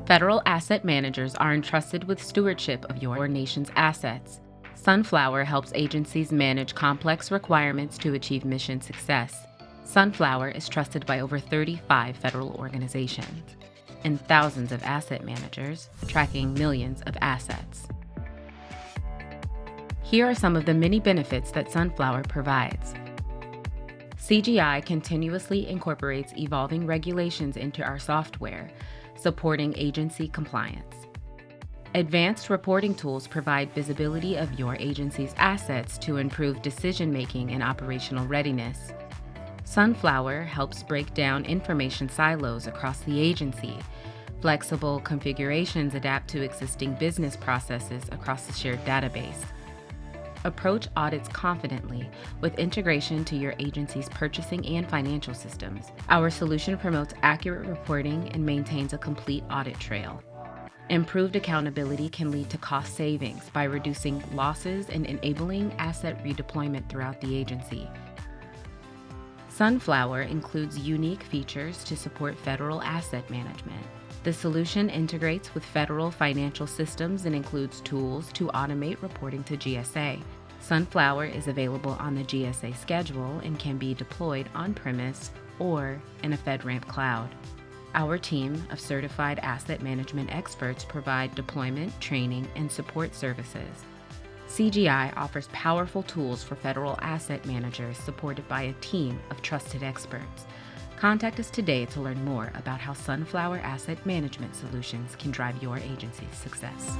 Federal asset managers are entrusted with stewardship of your nation's assets. Sunflower helps agencies manage complex requirements to achieve mission success. Sunflower is trusted by over 35 federal organizations and thousands of asset managers tracking millions of assets. Here are some of the many benefits that Sunflower provides. CGI continuously incorporates evolving regulations into our software, supporting agency compliance. Advanced reporting tools provide visibility of your agency's assets to improve decision-making and operational readiness. Sunflower helps break down information silos across the agency. Flexible configurations adapt to existing business processes across the shared database. Approach audits confidently with integration to your agency's purchasing and financial systems. Our solution promotes accurate reporting and maintains a complete audit trail. Improved accountability can lead to cost savings by reducing losses and enabling asset redeployment throughout the agency. Sunflower includes unique features to support federal asset management. The solution integrates with federal financial systems and includes tools to automate reporting to GSA. Sunflower is available on the GSA schedule and can be deployed on-premise or in a FedRAMP cloud. Our team of certified asset management experts provide deployment, training, and support services. CGI offers powerful tools for federal asset managers supported by a team of trusted experts. Contact us today to learn more about how Sunflower Asset Management Solutions can drive your agency's success.